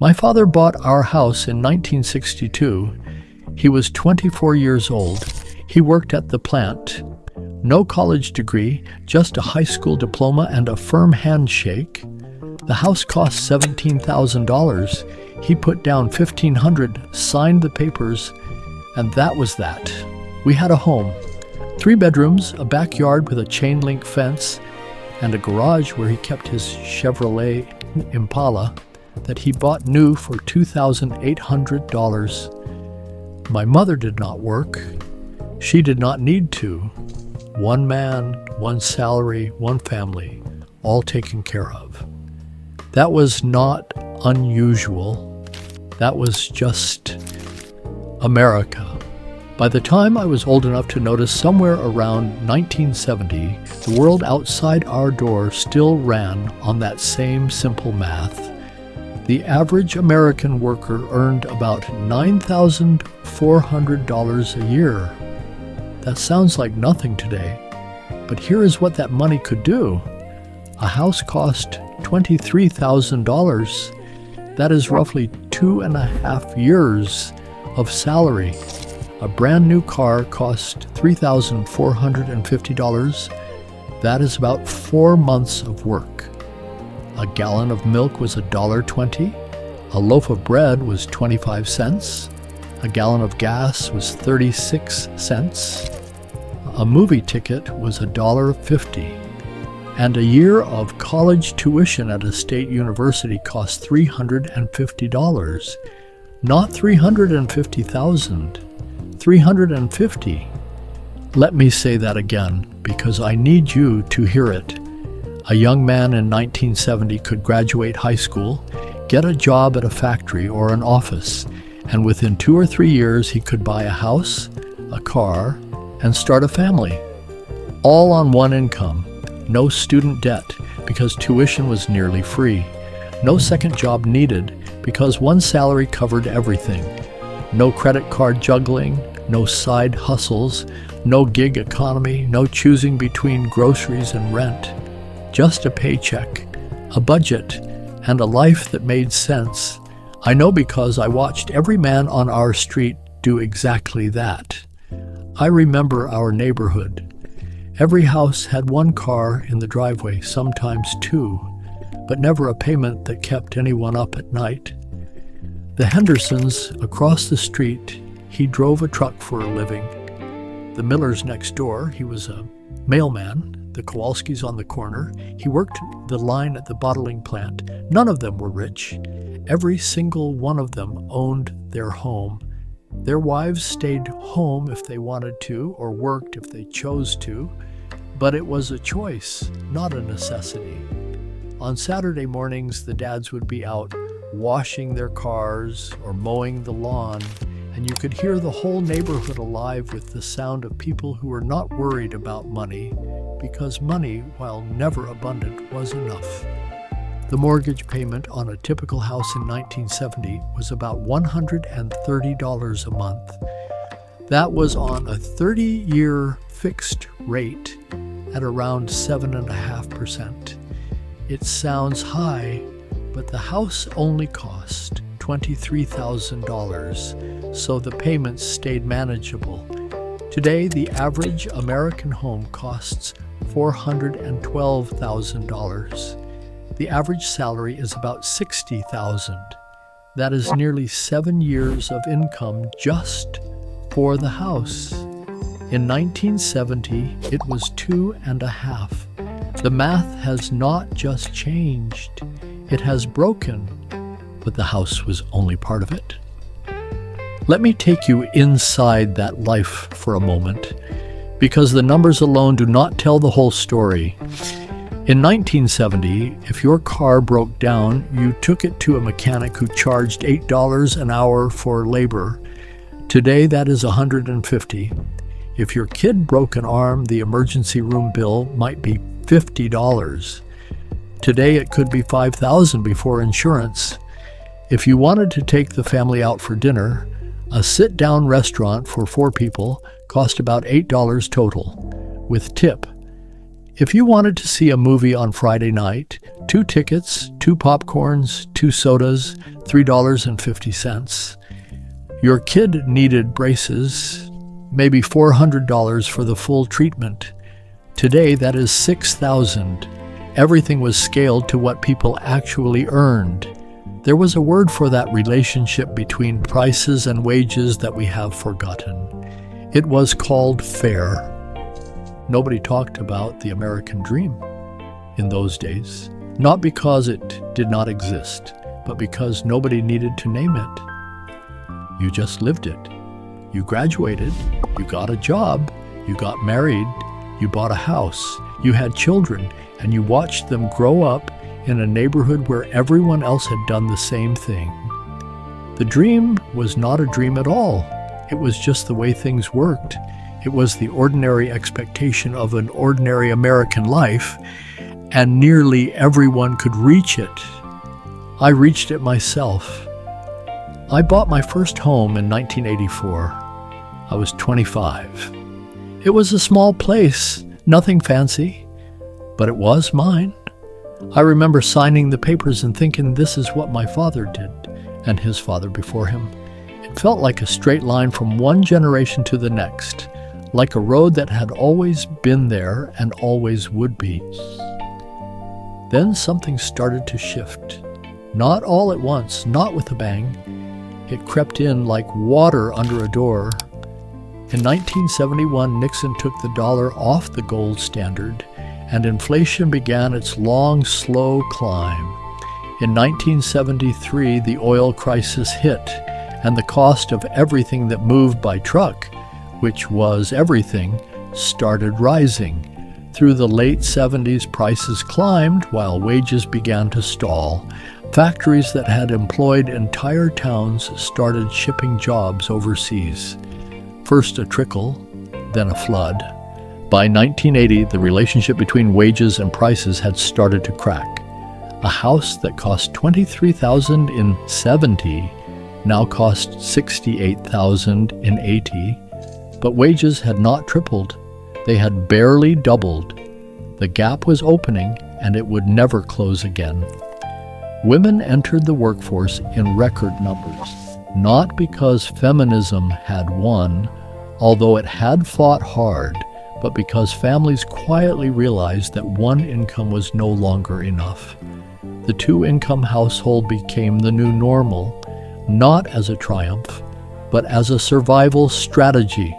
My father bought our house in 1962. He was 24 years old. He worked at the plant. No college degree, just a high school diploma and a firm handshake. The house cost $17,000. He put down $1,500, signed the papers, and that was that. We had a home. 3 bedrooms, a backyard with a chain link fence, and a garage where he kept his Chevrolet Impala that he bought new for $2,800. My mother did not work. She did not need to. 1 man, 1 salary, 1 family, all taken care of. That was not unusual. That was just America. By the time I was old enough to notice, somewhere around 1970, the world outside our door still ran on that same simple math. The average American worker earned about $9,400 a year. That sounds like nothing today, but here is what that money could do. A house cost $23,000. That is roughly 2.5 years of salary. A brand new car cost $3,450. That is about 4 months of work. A gallon of milk was $1.20. A loaf of bread was 25 cents. A gallon of gas was 36 cents. A movie ticket was $1.50. And a year of college tuition at a state university cost $350. Not $350,000. $350. Let me say that again, because I need you to hear it. A young man in 1970 could graduate high school, get a job at a factory or an office, and within 2 or 3 years he could buy a house, a car, and start a family. All on 1 income. No student debt, because tuition was nearly free. No second job needed, because 1 salary covered everything. No credit card juggling, no side hustles, no gig economy, no choosing between groceries and rent. Just a paycheck, a budget, and a life that made sense. I know because I watched every man on our street do exactly that. I remember our neighborhood. Every house had 1 car in the driveway, sometimes 2, but never a payment that kept anyone up at night. The Hendersons across the street, he drove a truck for a living. The Millers next door, he was a mailman. The Kowalskis on the corner, he worked the line at the bottling plant. None of them were rich. Every single one of them owned their home. Their wives stayed home if they wanted to, or worked if they chose to, but it was a choice, not a necessity. On Saturday mornings, the dads would be out washing their cars or mowing the lawn, and you could hear the whole neighborhood alive with the sound of people who were not worried about money, because money, while never abundant, was enough. The mortgage payment on a typical house in 1970 was about $130 a month. That was on a 30-year fixed rate at around 7.5%. It sounds high, but the house only cost $23,000, so the payments stayed manageable. Today, the average American home costs $412,000. The average salary is about $60,000. That is nearly 7 years of income just for the house. In 1970, it was 2.5. The math has not just changed, it has broken, but the house was only part of it. Let me take you inside that life for a moment, because the numbers alone do not tell the whole story. In 1970, if your car broke down, you took it to a mechanic who charged $8 an hour for labor. Today, that is $150. If your kid broke an arm, the emergency room bill might be $50. Today, it could be $5,000 before insurance. If you wanted to take the family out for dinner, a sit-down restaurant for 4 people cost about $8 total, with tip. If you wanted to see a movie on Friday night, 2 tickets, 2 popcorns, 2 sodas, $3.50. Your kid needed braces, maybe $400 for the full treatment. Today, that is $6,000. Everything was scaled to what people actually earned. There was a word for that relationship between prices and wages that we have forgotten. It was called fair. Nobody talked about the American dream in those days, not because it did not exist, but because nobody needed to name it. You just lived it. You graduated, you got a job, you got married, you bought a house, you had children, and you watched them grow up in a neighborhood where everyone else had done the same thing. The dream was not a dream at all. It was just the way things worked. It was the ordinary expectation of an ordinary American life, and nearly everyone could reach it. I reached it myself. I bought my first home in 1984. I was 25. It was a small place, nothing fancy, but it was mine. I remember signing the papers and thinking this is what my father did, and his father before him. It felt like a straight line from one generation to the next, like a road that had always been there and always would be. Then something started to shift. Not all at once, not with a bang. It crept in like water under a door. In 1971, Nixon took the dollar off the gold standard, and inflation began its long, slow climb. In 1973, the oil crisis hit, and the cost of everything that moved by truck, which was everything, started rising. Through the late 70s, prices climbed while wages began to stall. Factories that had employed entire towns started shipping jobs overseas. First a trickle, then a flood. By 1980, the relationship between wages and prices had started to crack. A house that cost $23,000 in '70 now cost $68,000 in '80. But wages had not tripled. They had barely doubled. The gap was opening, and it would never close again. Women entered the workforce in record numbers, not because feminism had won, although it had fought hard, but because families quietly realized that one income was no longer enough. The 2-income household became the new normal, not as a triumph, but as a survival strategy.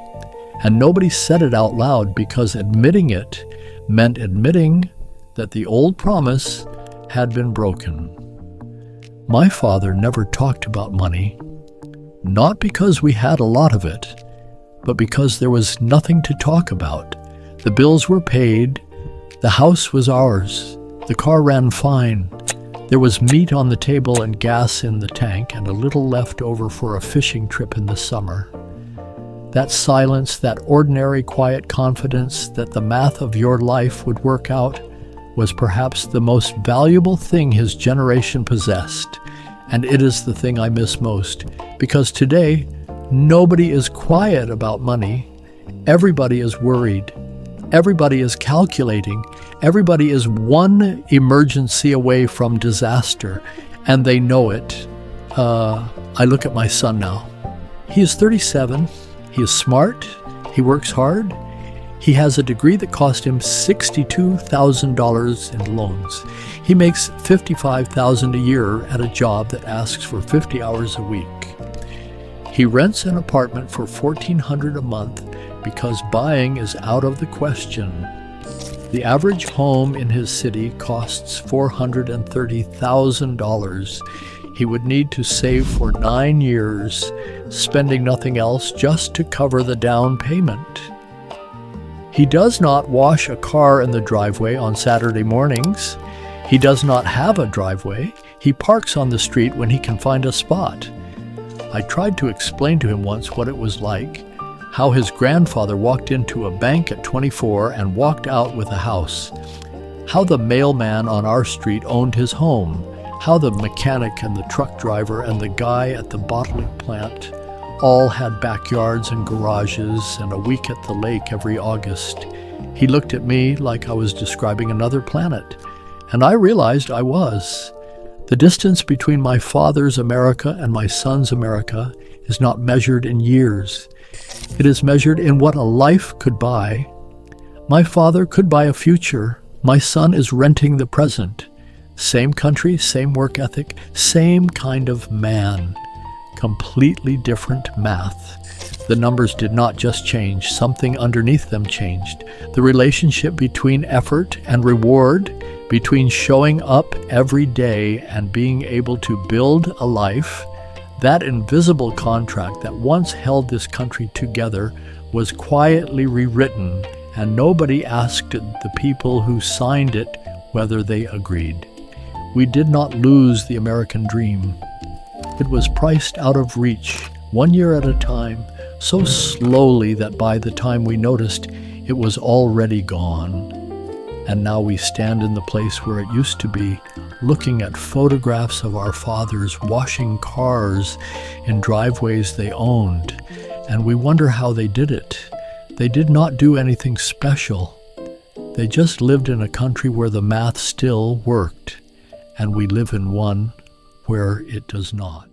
And nobody said it out loud because admitting it meant admitting that the old promise had been broken. My father never talked about money, not because we had a lot of it, but because there was nothing to talk about. The bills were paid, the house was ours, the car ran fine, there was meat on the table and gas in the tank and a little left over for a fishing trip in the summer. That silence, that ordinary quiet confidence that the math of your life would work out, was perhaps the most valuable thing his generation possessed, and it is the thing I miss most, because today, nobody is quiet about money. Everybody is worried. Everybody is calculating. Everybody is one emergency away from disaster, and they know it. I look at my son now. He is 37. He is smart. He works hard. He has a degree that cost him $62,000 in loans. He makes $55,000 a year at a job that asks for 50 hours a week. He rents an apartment for $1,400 a month because buying is out of the question. The average home in his city costs $430,000. He would need to save for 9 years, spending nothing else just to cover the down payment. He does not wash a car in the driveway on Saturday mornings. He does not have a driveway. He parks on the street when he can find a spot. I tried to explain to him once what it was like, how his grandfather walked into a bank at 24 and walked out with a house, how the mailman on our street owned his home, how the mechanic and the truck driver and the guy at the bottling plant all had backyards and garages and a week at the lake every August. He looked at me like I was describing another planet, and I realized I was. The distance between my father's America and my son's America is not measured in years. It is measured in what a life could buy. My father could buy a future. My son is renting the present. Same country, same work ethic, same kind of man. Completely different math. The numbers did not just change, something underneath them changed. The relationship between effort and reward, between showing up every day and being able to build a life, that invisible contract that once held this country together was quietly rewritten, and nobody asked the people who signed it whether they agreed. We did not lose the American dream. It was priced out of reach, 1 year at a time, so slowly that by the time we noticed, it was already gone. And now we stand in the place where it used to be, looking at photographs of our fathers washing cars in driveways they owned, and we wonder how they did it. They did not do anything special. They just lived in a country where the math still worked, and we live in one where it does not.